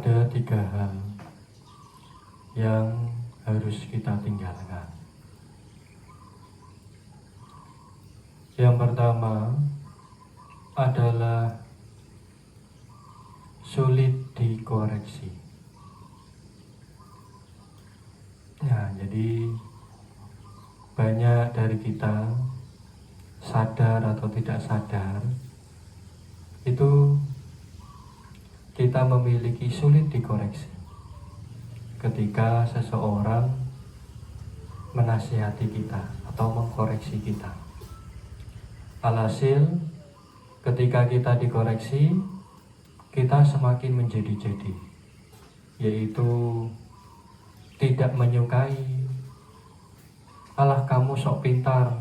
ada 3 hal yang harus kita tinggalkan. Yang pertama adalah sulit dikoreksi. Nah, jadi banyak dari kita, sadar atau tidak sadar, itu kita memiliki sulit dikoreksi ketika seseorang menasihati kita atau mengkoreksi kita. Alhasil ketika kita dikoreksi, kita semakin menjadi-jadi, yaitu tidak menyukai, alah kamu sok pintar,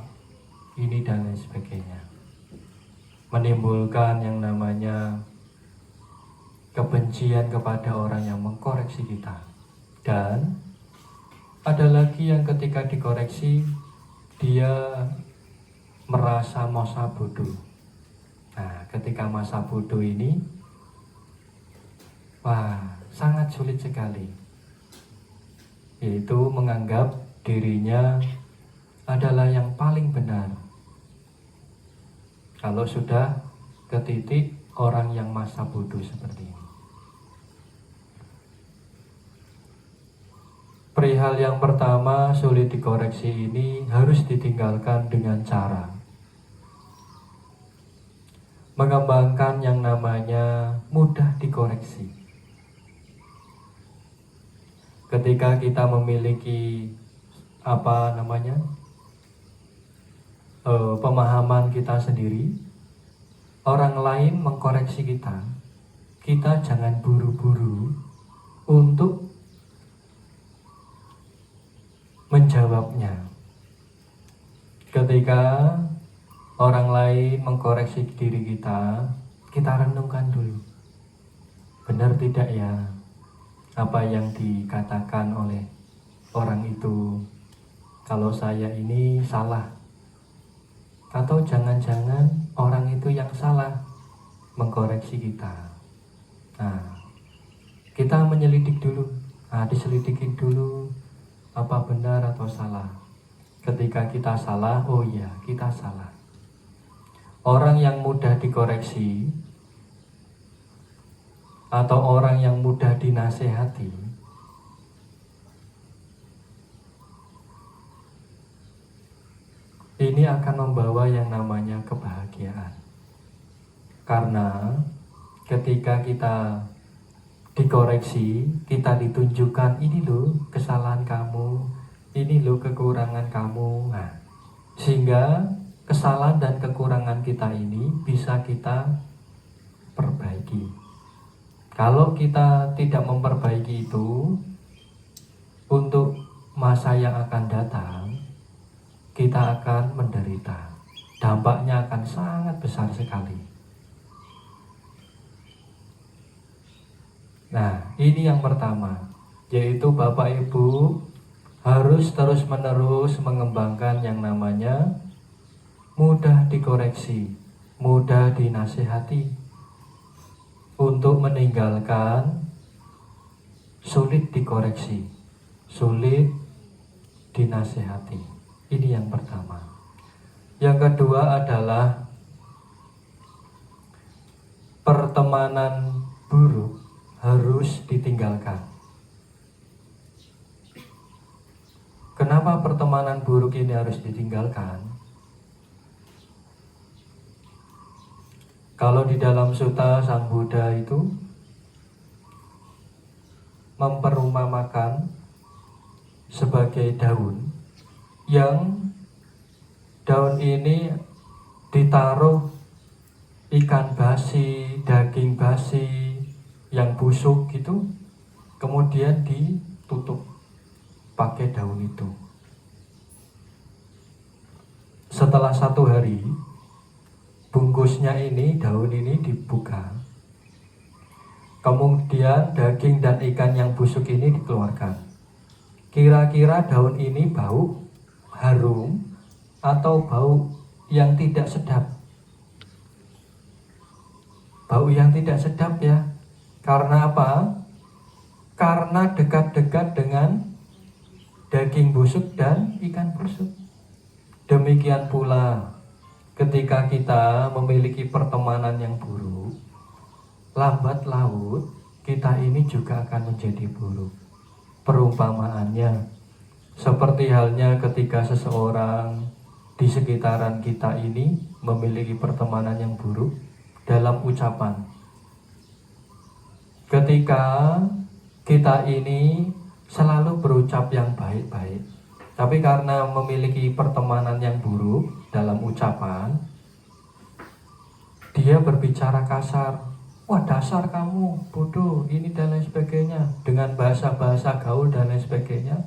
ini dan lain sebagainya. Menimbulkan yang namanya kebencian kepada orang yang mengkoreksi kita. Dan ada lagi yang ketika dikoreksi, dia merasa masa bodoh. Nah, ketika masa bodoh ini, sangat sulit sekali, yaitu menganggap dirinya adalah yang paling benar. Kalau sudah ke titik orang yang masa bodoh seperti ini. Perihal yang pertama, sulit dikoreksi ini harus ditinggalkan dengan cara mengembangkan yang namanya mudah dikoreksi. Ketika kita memiliki pemahaman kita sendiri, orang lain mengkoreksi kita, kita jangan buru-buru untuk menjawabnya. Ketika orang lain mengkoreksi diri kita, kita renungkan dulu, benar tidak ya apa yang dikatakan oleh orang itu? Kalau saya ini salah, atau jangan-jangan orang itu yang salah mengkoreksi kita. Nah, kita menyelidik dulu, diselidikin dulu apa benar atau salah. Ketika kita salah, oh iya kita salah. Orang yang mudah dikoreksi atau orang yang mudah dinasehati, ini akan membawa yang namanya kebahagiaan. Karena ketika kita dikoreksi, kita ditunjukkan, ini loh kesalahan kamu, ini loh kekurangan kamu. Nah, sehingga kesalahan dan kekurangan kita ini bisa kita perbaiki. Kalau kita tidak memperbaiki itu, untuk masa yang akan datang, kita akan menderita. Dampaknya akan sangat besar sekali. Nah, ini yang pertama, yaitu Bapak Ibu harus terus-menerus mengembangkan yang namanya mudah dikoreksi, mudah dinasihati, untuk meninggalkan sulit dikoreksi, sulit dinasihati. Ini yang pertama. Yang kedua adalah pertemanan buruk harus ditinggalkan. Kenapa pertemanan buruk ini harus ditinggalkan? Kalau di dalam Sutta Sang Buddha itu memperumpamakan sebagai daun, yang daun ini ditaruh ikan basi, daging basi yang busuk gitu, kemudian ditutup pakai daun itu. Setelah 1 hari, bungkusnya ini, daun ini dibuka, kemudian daging dan ikan yang busuk ini dikeluarkan. Kira-kira daun ini bau harum atau bau yang tidak sedap? Bau yang tidak sedap ya. Karena apa? karena dekat-dekat dengan daging busuk dan ikan busuk. Demikian pula ketika kita memiliki pertemanan yang buruk, lambat laut kita ini juga akan menjadi buruk. Perumpamaannya seperti halnya ketika seseorang di sekitaran kita ini memiliki pertemanan yang buruk dalam ucapan. Ketika kita ini selalu berucap yang baik-baik, tapi karena memiliki pertemanan yang buruk dalam ucapan, dia berbicara kasar. Wah, dasar kamu, bodoh, ini dan lain sebagainya, dengan bahasa-bahasa gaul dan lain sebagainya.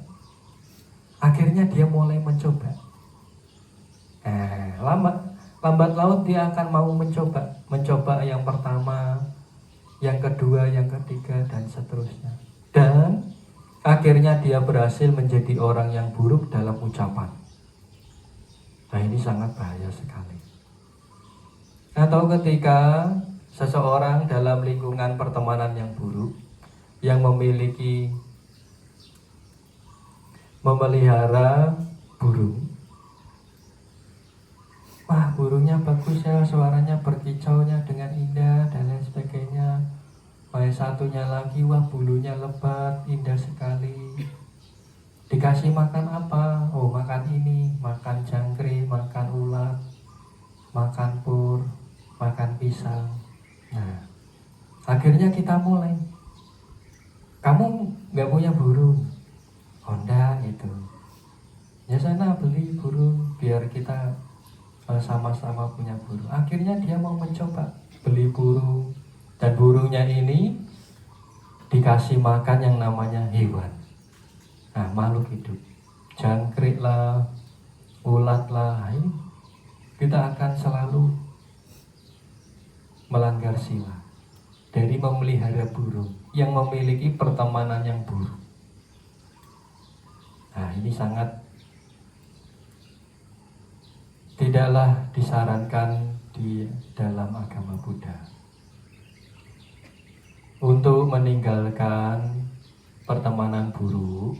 Akhirnya dia mulai mencoba. Lambat laut dia akan mau mencoba yang pertama, yang kedua, yang ketiga, dan seterusnya. Dan akhirnya dia berhasil menjadi orang yang buruk dalam ucapan. Nah, ini sangat bahaya sekali. Atau ketika seseorang dalam lingkungan pertemanan yang buruk, yang memelihara burung. Wah, burungnya bagus ya, suaranya berkicaunya dengan indah dan lain sebagainya. Satunya lagi, wah, bulunya lebat, indah sekali. Dikasih makan apa? Oh, makan ini, makan jangkrik, makan ulat, makan pur, makan pisang. Nah, akhirnya kita mulai. Kamu nggak punya burung? Honda itu. Ya sana beli burung biar kita sama-sama punya burung. Akhirnya dia mau mencoba beli burung, dan burungnya ini dikasih makan yang namanya hewan. Nah, makhluk hidup, jangkrik lah, ulat lah, ini kita akan selalu melanggar sila dari memelihara burung yang memiliki pertemanan yang buruk. Nah, ini sangat tidaklah disarankan di dalam agama Buddha. Untuk meninggalkan pertemanan buruk,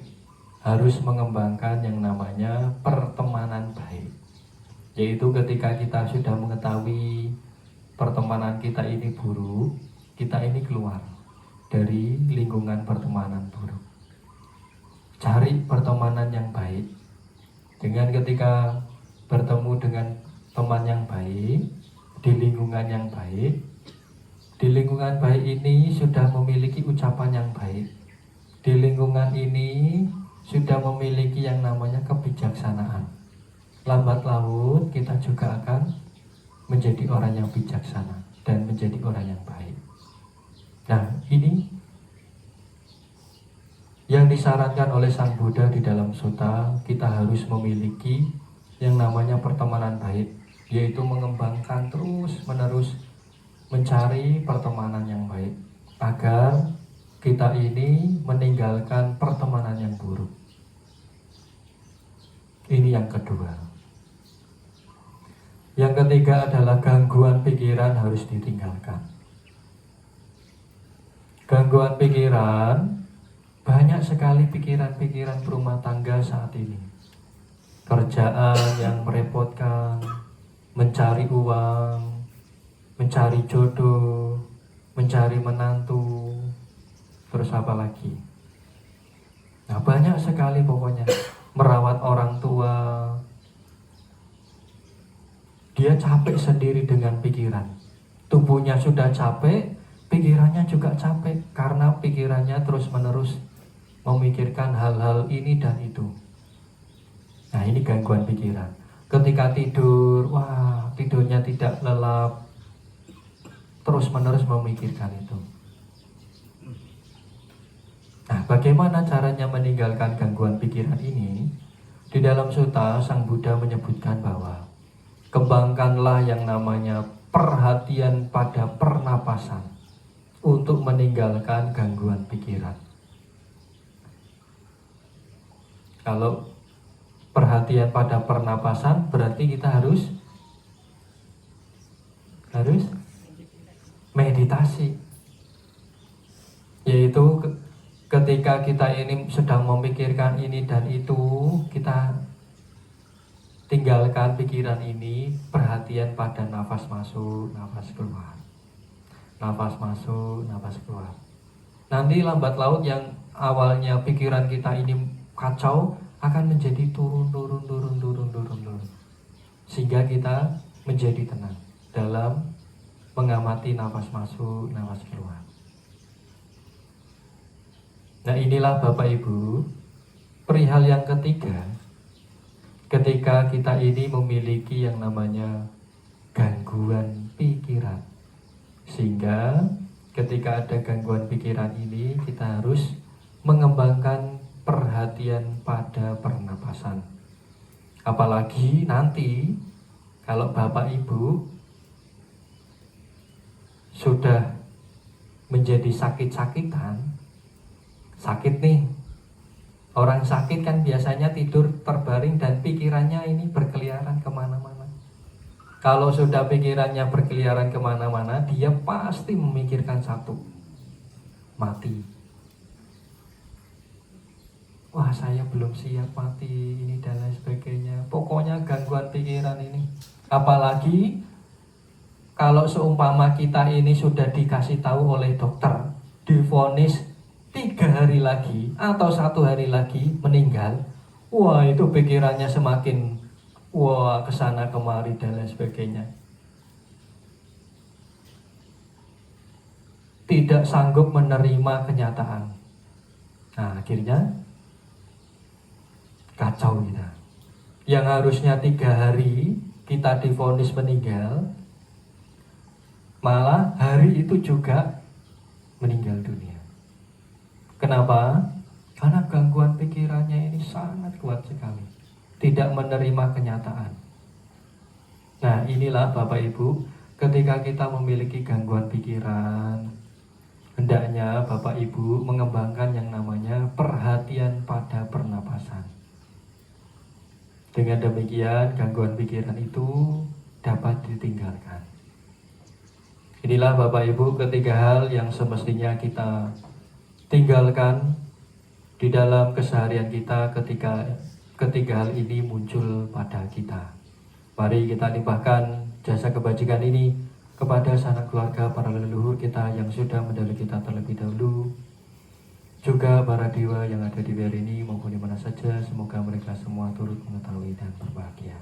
harus mengembangkan yang namanya pertemanan baik. Yaitu ketika kita sudah mengetahui pertemanan kita ini buruk, kita ini keluar dari lingkungan pertemanan buruk. Cari pertemanan yang baik. Dengan ketika bertemu dengan teman yang baik, di lingkungan yang baik, di lingkungan baik ini sudah memiliki ucapan yang baik, di lingkungan ini sudah memiliki yang namanya kebijaksanaan. Lambat laun kita juga akan menjadi orang yang bijaksana dan menjadi orang yang baik. Nah, ini yang disarankan oleh Sang Buddha di dalam sutta. Kita harus memiliki yang namanya pertemanan baik, yaitu mengembangkan terus-menerus mencari pertemanan yang baik agar kita ini meninggalkan pertemanan yang buruk. Ini yang kedua. Yang ketiga adalah gangguan pikiran harus ditinggalkan. Gangguan pikiran, banyak sekali pikiran-pikiran berumah tangga saat ini. Kerjaan yang merepotkan, mencari uang, mencari jodoh, mencari menantu, terus apa lagi? Nah, banyak sekali pokoknya. Merawat orang tua. Dia capek sendiri dengan pikiran. Tubuhnya sudah capek, pikirannya juga capek, karena pikirannya terus-menerus memikirkan hal-hal ini dan itu. Nah, ini gangguan pikiran. Ketika tidur, wah, tidurnya tidak lelap, terus-menerus memikirkan itu. Nah, bagaimana caranya meninggalkan gangguan pikiran ini? Di dalam sutta, Sang Buddha menyebutkan bahwa kembangkanlah yang namanya perhatian pada pernapasan untuk meninggalkan gangguan pikiran. Kalau perhatian pada pernapasan, berarti kita harus meditasi, yaitu ketika ketika kita ini sedang memikirkan ini dan itu, kita tinggalkan pikiran ini, perhatian pada nafas masuk, nafas keluar. Nafas masuk, nafas keluar. Nanti lambat laun yang awalnya pikiran kita ini kacau akan menjadi turun. Sehingga kita menjadi tenang dalam mengamati nafas masuk, nafas keluar. Nah, inilah Bapak Ibu, perihal yang ketiga, ketika kita ini memiliki yang namanya gangguan pikiran. Sehingga ketika ada gangguan pikiran ini, kita harus mengembangkan perhatian pada pernapasan. Apalagi nanti kalau Bapak Ibu sudah menjadi sakit-sakitan, sakit nih, orang sakit kan biasanya tidur terbaring dan pikirannya ini berkeliaran kemana-mana. Kalau sudah pikirannya berkeliaran kemana-mana, dia pasti memikirkan satu, mati. Wah, saya belum siap mati, ini dan lain sebagainya. Pokoknya gangguan pikiran ini. Apalagi kalau seumpama kita ini sudah dikasih tahu oleh dokter, divonis 3 hari lagi atau 1 hari lagi meninggal, wah itu pikirannya semakin kesana kemari dan lain sebagainya. Tidak sanggup menerima kenyataan. Nah, akhirnya kacau kita. Yang harusnya 3 hari kita divonis meninggal, malah hari itu juga meninggal dunia. Kenapa? Karena gangguan pikirannya ini sangat kuat sekali, tidak menerima kenyataan. Nah, inilah Bapak Ibu, ketika kita memiliki gangguan pikiran, hendaknya Bapak Ibu mengembangkan yang namanya perhatian pada pernapasan. Dengan demikian, gangguan pikiran itu dapat ditinggalkan. Inilah Bapak Ibu ketiga hal yang semestinya kita tinggalkan di dalam keseharian kita ketika ketiga hal ini muncul pada kita. Mari kita limpahkan jasa kebajikan ini kepada sanak keluarga para leluhur kita yang sudah mendahului kita terlebih dahulu, juga para dewa yang ada di wilayah ini maupun di mana saja. Semoga mereka semua turut mengetahui dan berbahagia.